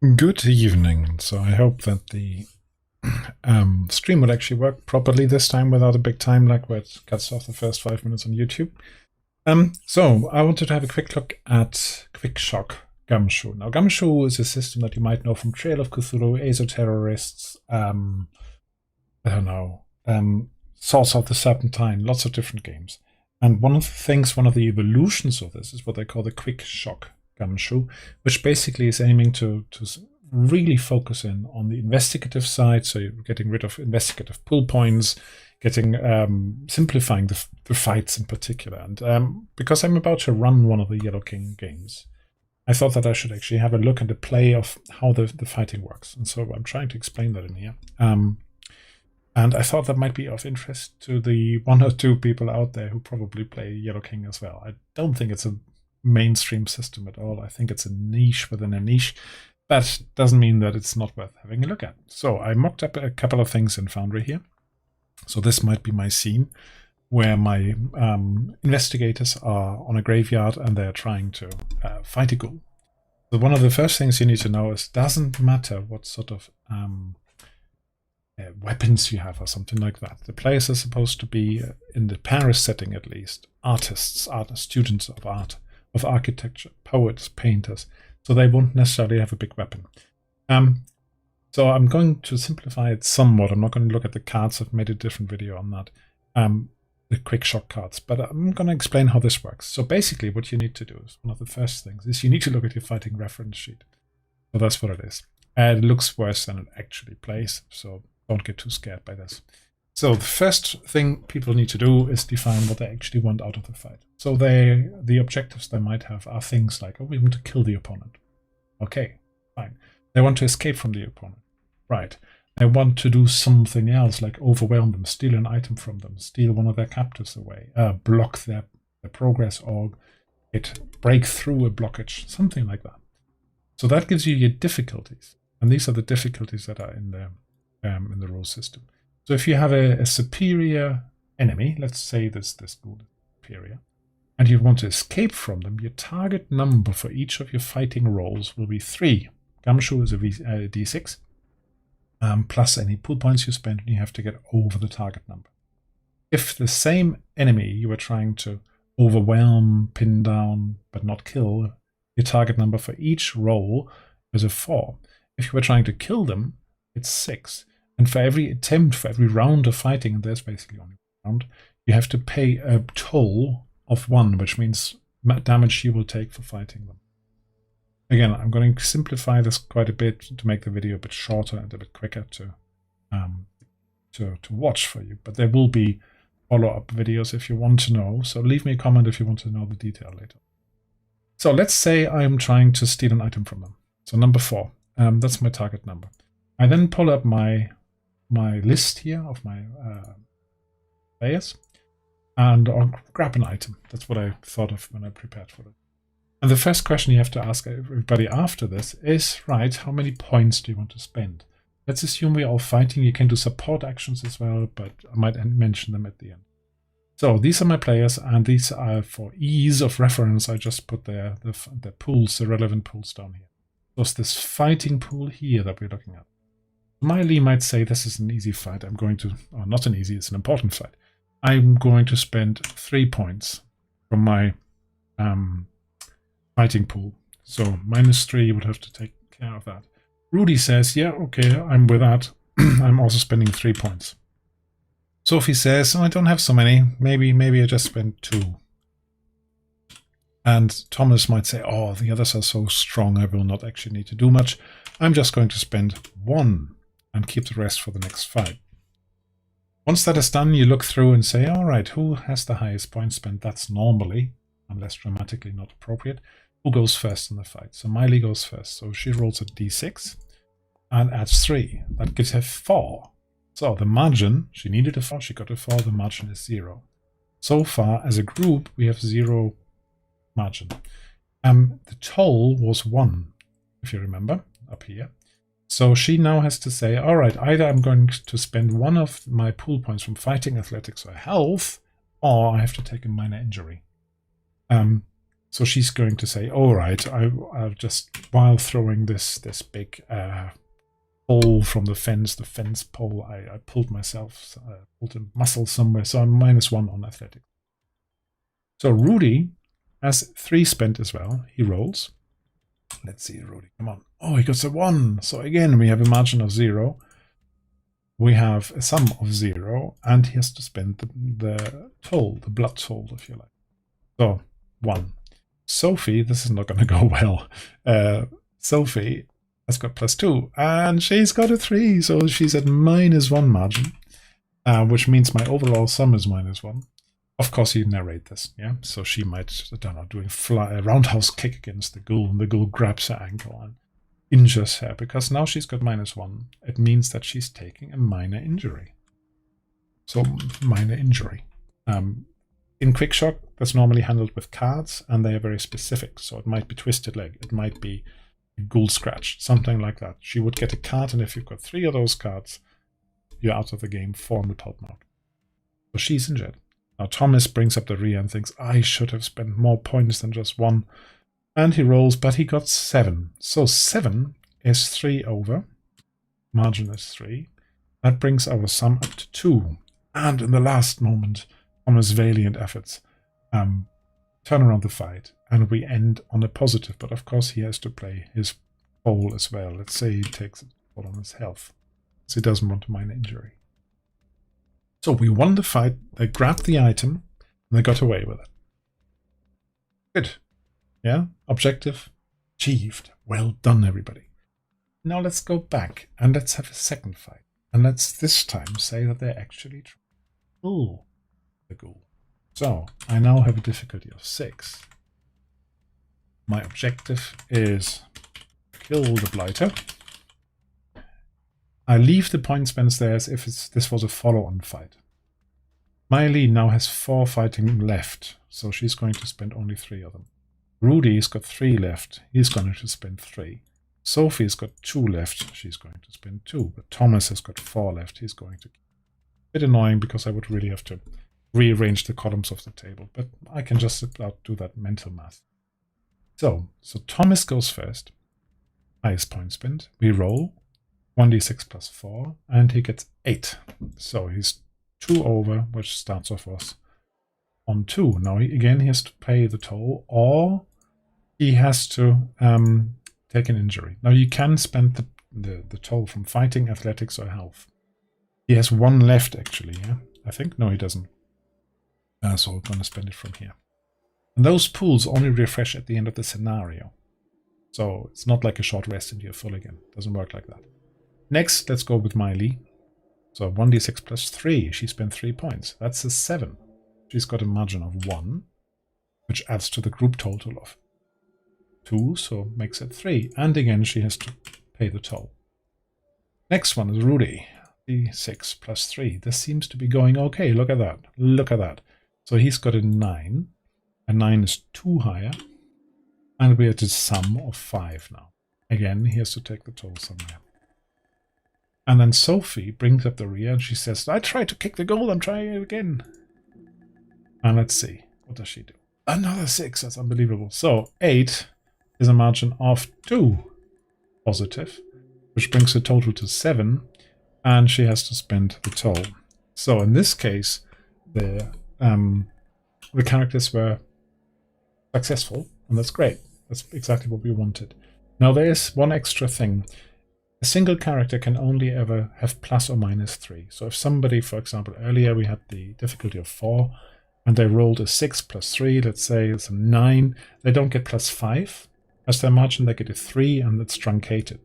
Good evening. So I hope that the stream would actually work properly this time without a big time lag where it cuts off the first 5 minutes on YouTube. So I wanted to have a quick look at Quickshock Gumshoe. Now, Gumshoe is a system that you might know from Trail of Cthulhu, Aesoterrorists, I don't know, Source of the Serpentine, lots of different games. And one of the evolutions of this is what they call the Quickshock Gumshoe, which basically is aiming to really focus in on the investigative side. So you're getting rid of investigative pull points, simplifying the fights in particular. And because I'm about to run one of the Yellow King games, I thought that I should actually have a look at the play of how the fighting works. And so I'm trying to explain that in here. And I thought that might be of interest to the one or two people out there who probably play Yellow King as well. I don't think it's a mainstream system at all. I think it's a niche within a niche. That doesn't mean that it's not worth having a look at. So I mocked up a couple of things in Foundry here. So this might be my scene where my investigators are on a graveyard and they're trying to fight a ghoul. So one of the first things you need to know is it doesn't matter what sort of weapons you have or something like that. The players are supposed to be, in the Paris setting at least, artists, students of art, of architecture, poets, painters. So they won't necessarily have a big weapon. So I'm going to simplify it somewhat. I'm not going to look at the cards. I've made a different video on that, the Quickshock cards. But I'm going to explain how this works. So basically what you need to do is, one of the first things is you need to look at your fighting reference sheet. So that's what it is. It looks worse than it actually plays. So don't get too scared by this. So the first thing people need to do is define what they actually want out of the fight. So the objectives they might have are things like, oh, we want to kill the opponent. Okay, fine. They want to escape from the opponent. Right. They want to do something else, like overwhelm them, steal an item from them, steal one of their captives away, block their progress, or break through a blockage, something like that. So that gives you your difficulties. And these are the difficulties that are in the rule system. So if you have a superior enemy, let's say this ghoul is superior, and you want to escape from them, your target number for each of your fighting rolls will be 3. Gumshoe is a d6, plus any pull points you spend, and you have to get over the target number. If the same enemy you were trying to overwhelm, pin down, but not kill, your target number for each roll is a 4. If you were trying to kill them, it's 6. And for every attempt, for every round of fighting, and there's basically only one round, you have to pay a toll of 1, which means damage you will take for fighting them. Again, I'm going to simplify this quite a bit to make the video a bit shorter and a bit quicker to watch for you. But there will be follow-up videos if you want to know. So leave me a comment if you want to know the detail later. So let's say I'm trying to steal an item from them. So number 4, that's my target number. I then pull up my list here of my players, and I'll grab an item. That's what I thought of when I prepared for it. And the first question you have to ask everybody after this is, right, how many points do you want to spend? Let's assume we're all fighting. You can do support actions as well, but I might mention them at the end. So these are my players, and these are, for ease of reference, I just put the pools, the relevant pools down here. There's this fighting pool here that we're looking at. Miley might say this is an easy fight. I'm going to, or not an easy, it's an important fight. I'm going to spend 3 points from my fighting pool. So -3 would have to take care of that. Rudy says, yeah, okay, I'm with that. I'm also spending 3 points. Sophie says, oh, I don't have so many. Maybe I just spend 2. And Thomas might say, oh, the others are so strong, I will not actually need to do much. I'm just going to spend 1. And keep the rest for the next fight. Once that is done, you look through and say, all right, who has the highest point spent? That's normally, unless dramatically not appropriate, who goes first in the fight. So Miley goes first. So she rolls a d6 and adds 3. That gives her 4. So the margin, she needed a 4, she got a 4, the margin is 0. So far, as a group, we have 0 margin. The toll was 1, if you remember, up here. So she now has to say, all right, either I'm going to spend 1 of my pool points from fighting, athletics, or health, or I have to take a minor injury. So she's going to say, all right, I'll just, while throwing this big pole from the fence pole, I pulled myself, pulled a muscle somewhere, so I'm -1 on athletics. So Rudy has 3 spent as well. He rolls. Let's see, Rudy, come on. Oh, he got a 1. So again, we have a margin of 0. We have a sum of 0, and he has to spend the toll, the blood toll, if you like. So 1. Sophie, this is not going to go well. Sophie has got +2, and she's got a 3, so she's at -1 margin, which means my overall sum is -1. Of course, you narrate this, yeah? So she might, I don't know, doing a roundhouse kick against the ghoul, and the ghoul grabs her ankle and injures her, because now she's got -1. It means that she's taking a minor injury. So, minor injury. In Quickshock, that's normally handled with cards, and they are very specific. So it might be twisted leg, it might be a ghoul scratch, something like that. She would get a card, and if you've got 3 of those cards, you're out of the game, 4 on the top mode. So she's injured. Now Thomas brings up the rear and thinks, I should have spent more points than just 1. And he rolls, but he got 7. So 7 is 3 over. Margin is 3. That brings our sum up to 2. And in the last moment, Thomas' valiant efforts turn around the fight, and we end on a positive. But of course, he has to play his toll as well. Let's say he takes a toll on his health, so he doesn't want a minor injury. So we won the fight. They grabbed the item, and they got away with it. Good. Yeah, objective achieved. Well done, everybody. Now let's go back, and let's have a second fight. And let's this time say that they're actually trying to kill the ghoul. So I now have a difficulty of 6. My objective is kill the blighter. I leave the point spends there as if this was a follow-on fight. Miley now has 4 fighting left, so she's going to spend only 3 of them. Rudy's got 3 left. He's going to spend 3. Sophie's got 2 left. She's going to spend 2. But Thomas has got 4 left. He's going to... A bit annoying because I would really have to rearrange the columns of the table, but I can just about do that mental math. So Thomas goes first. Highest point spent. We roll 1d6 plus 4, and he gets 8. So he's 2 over, which starts off us on 2. Now he has to pay the toll, or he has to take an injury. Now you can spend the toll from fighting, athletics, or health. He has 1 left actually, yeah? I think? No, he doesn't. So we're going to spend it from here. And those pools only refresh at the end of the scenario. So it's not like a short rest and you're full again. It doesn't work like that. Next, let's go with Miley. So 1d6 plus 3. She spent 3 points. That's a 7. She's got a margin of 1, which adds to the group total of 2, so makes it 3. And again, she has to pay the toll. Next one is Rudy. D6 plus 3. This seems to be going okay. Look at that. Look at that. So he's got a 9. A 9 is 2 higher. And we're at a sum of 5 now. Again, he has to take the toll somewhere. And then Sophie brings up the rear and she says, I tried to kick the goal. I'm trying it again. And let's see. What does she do? Another 6. That's unbelievable. So 8 is a margin of 2 positive, which brings the total to 7. And she has to spend the toll. So in this case, the characters were successful, and that's great. That's exactly what we wanted. Now there is one extra thing. A single character can only ever have plus or minus 3. So if somebody, for example, earlier we had the difficulty of 4, and they rolled a 6 plus 3, let's say it's a 9, they don't get plus 5 as their margin, they get a 3, and it's truncated.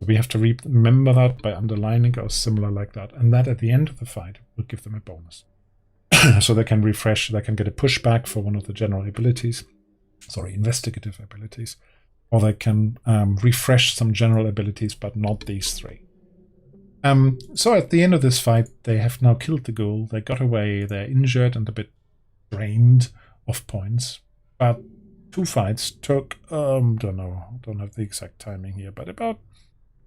We have to remember that by underlining or similar like that. And that at the end of the fight will give them a bonus. So they can refresh, they can get a pushback for one of the general abilities. Sorry, investigative abilities. Or they can refresh some general abilities, but not these 3. So at the end of this fight, they have now killed the ghoul. They got away, they're injured and a bit drained of points. But 2 fights took, don't know, don't have the exact timing here, but about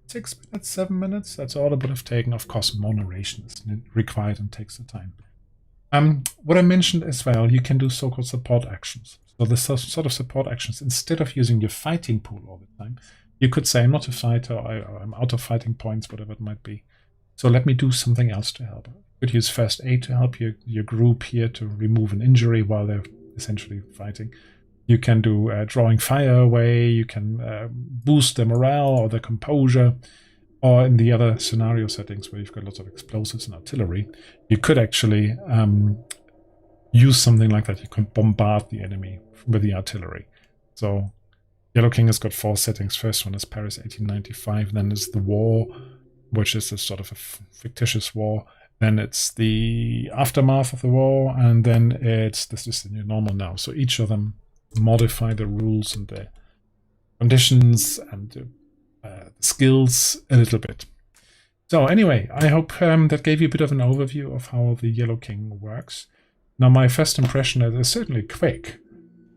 6 minutes, 7 minutes, that's all it would have taken. Of course, more narration is required and takes the time. What I mentioned as well, you can do so-called support actions. So the sort of support actions, instead of using your fighting pool all the time, you could say, I'm not a fighter, or I'm out of fighting points, whatever it might be. So let me do something else to help. You could use first aid to help your group here to remove an injury while they're essentially fighting. You can do drawing fire away, you can boost their morale or their composure. Or in the other scenario settings where you've got lots of explosives and artillery, you could actually use something like that. You can bombard the enemy with the artillery. So Yellow King has got 4 settings. First one is Paris 1895. Then is the war, which is a sort of a fictitious war. Then it's the aftermath of the war. And then this is the new normal now. So each of them modify the rules and the conditions and the skills a little bit. So anyway, I hope that gave you a bit of an overview of how the Yellow King works. Now, my first impression is certainly quick.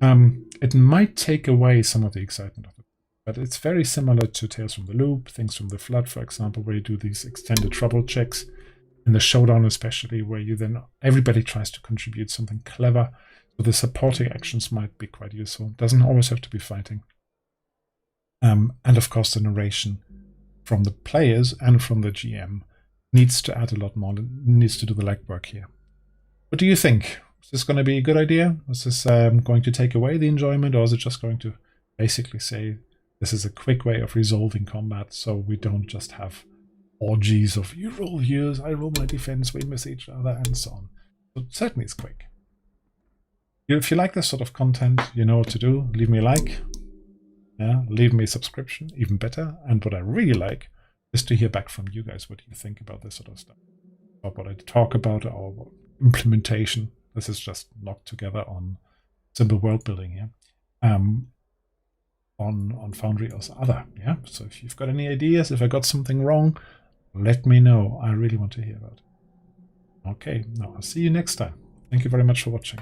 It might take away some of the excitement of it, but it's very similar to Tales from the Loop, Things from the Flood, for example, where you do these extended trouble checks, in the showdown especially, where you then everybody tries to contribute something clever. So the supporting actions might be quite useful. It doesn't always have to be fighting. And of course, the narration from the players and from the GM needs to add a lot more, needs to do the legwork here. What do you think? Is this going to be a good idea? Is this going to take away the enjoyment, or is it just going to basically say this is a quick way of resolving combat so we don't just have orgies of you roll yours, I roll my defense, we miss each other, and so on? So certainly it's quick. If you like this sort of content, you know what to do. Leave me a like. Yeah, leave me a subscription, even better. And what I really like is to hear back from you guys. What do you think about this sort of stuff? About what I talk about, or implementation. This is just knocked together on simple world building here. On Foundry or other. Yeah. So if you've got any ideas, if I got something wrong, let me know. I really want to hear about it. Okay, now I'll see you next time. Thank you very much for watching.